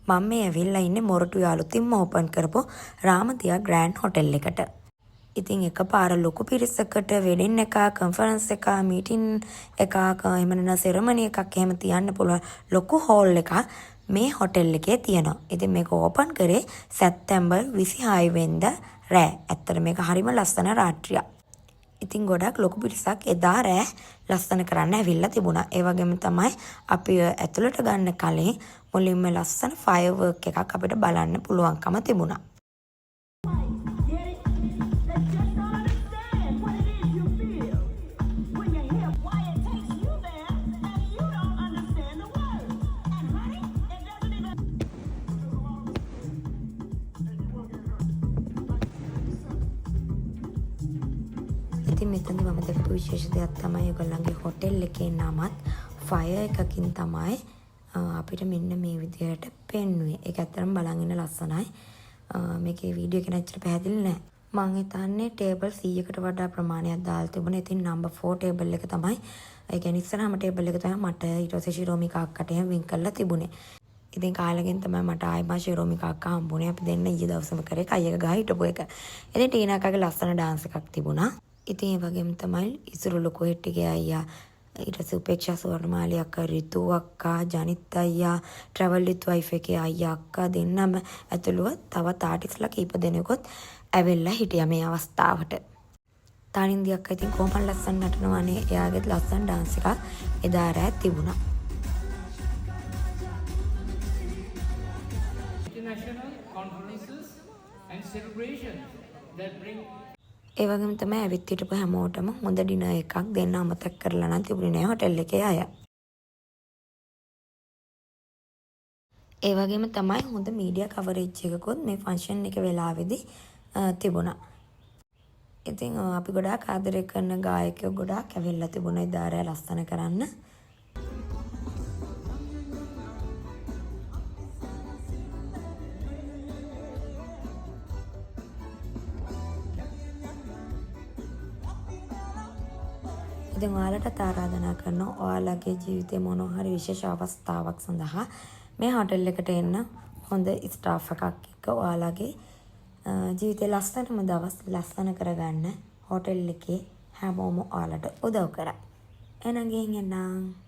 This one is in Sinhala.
මම මේ ඇවිල්ලා ඉන්නේ මොරටු යාළුතින්ම ඕපන් කරපු රාමතියා ග්‍රෑන්ඩ් හොටෙල් එකට. ඉතින් එකපාර ලොකු පිරිසකට වෙඩින් එකක්, කන්ෆරන්ස් එකක්, මීටින් එකක්, එහෙම නැත්නම් සෙරමනි එකක් එහෙම තියන්න පුළුවන් ලොකු හෝල් එකක් මේ හොටෙල් එකේ තියෙනවා. ඉතින් මේක ඕපන් කරේ සැප්තැම්බර් 26 වෙනිදා රෑ. ඇත්තට මේක හරිම ලස්සන රාත්‍රියක්. ඉතින් ගොඩක් ලොකු පිරිසක් එදා රෑ ලස්සන කරන්න ඇවිල්ලා තිබුණා. ඒ වගේම තමයි අපි ඇතුළට ගන්න කලින් මුලින්ම ලස්සන ෆයර්වර්ක් එකක් අපිට බලන්න පුළුවන්කම තිබුණා. ඉතින් මෙතනදි මම දැකපු විශේෂ දෙයක් තමයි ඒගොල්ලන්ගේ හොටෙල් එකේ නමත් ෆයර් එකකින් තමයි අපිට මෙන්න මේ විදිහට පෙන්වුවේ. ඒක ඇත්තටම බලන් ඉන්න ලස්සනයි. මේකේ වීඩියෝ එක නැච්චර පැහැදිලි නෑ. මං හිතන්නේ ටේබල් 100කට වඩා ප්‍රමාණයක් දාලා තිබුණා. ඉතින් නම්බර් 4 ටේබල් එක තමයි, ඒ කියන්නේ ඉස්සරහම ටේබල් එක තමයි මට ඊට පස්සේ ශිරෝමිකා අක්කට එහෙම වින් කරලා තිබුණේ. ඉතින් කාලෙකින් තමයි මට ආයෙත් ශිරෝමිකා අක්කා හම්බුනේ. අපි දෙන්න ඊයේ දවසම කරේ කයි එක ගහ හිටපු එක. ඉතින් ටීනා අක්කාගේ ලස්සන ඩාන්ස් එකක් තිබුණා. ඉතින් ඒ වගේම තමයි ඉසුරුළු කොහෙට්ටිගේ අයියා, ඊට පස්සේ උපේක්ෂා සුවර්ණමාලි අක්කා, රිතු අක්කා, ජනිත් අයියා, ට්‍රැවල් විත් වයිෆ් එකේ අයියා අක්කා දෙන්නම ඇතුළුව තවත් ආටිස්ලා කීප දෙනෙකුත් ඇවිල්ලා හිටියා මේ අවස්ථාවට. තානින්දි අක්කා ඉතින් කොහොමද ලස්සන නටනවානේ. එයාගෙත් ලස්සන ඩාන්ස් එකක් එදා රෑ තිබුණා. International conferences and celebrations that bring ඒ වගේම තමයි ඇවිත් හිටපු හැමෝටම හොඳ ඩිනර් එකක් දෙන්න අමතක කරලා නම් තිබුණේ නෑ හොටෙල් එකේ අය. ඒ වගේම තමයි හොඳ මීඩියා කවරේජ් එකකුත් මේ ෆන්ක්ෂන් එක වෙලාවේදී තිබුණා. ඉතින් අපි ගොඩාක් ආදරය කරන ගායකයෝ ගොඩාක් ඇවිල්ලා තිබුණා එදා රෑ ලස්සන කරන්න. ඉතින් ඔයාලට ආරාධනා කරනවා ඔයාලගේ ජීවිතේ මොනවා හරි විශේෂ අවස්ථාවක් සඳහා මේ හොටෙල් එකට එන්න හොඳ ස්ටාෆ් එකක් එක්ක ඔයාලගේ ජීවිතේ ලස්සනම දවස් ලස්සන කරගන්න හොටෙල් එකේ හැමෝම ඔයාලට උදව් කරයි. එහෙනම් ගිහින් එන්න.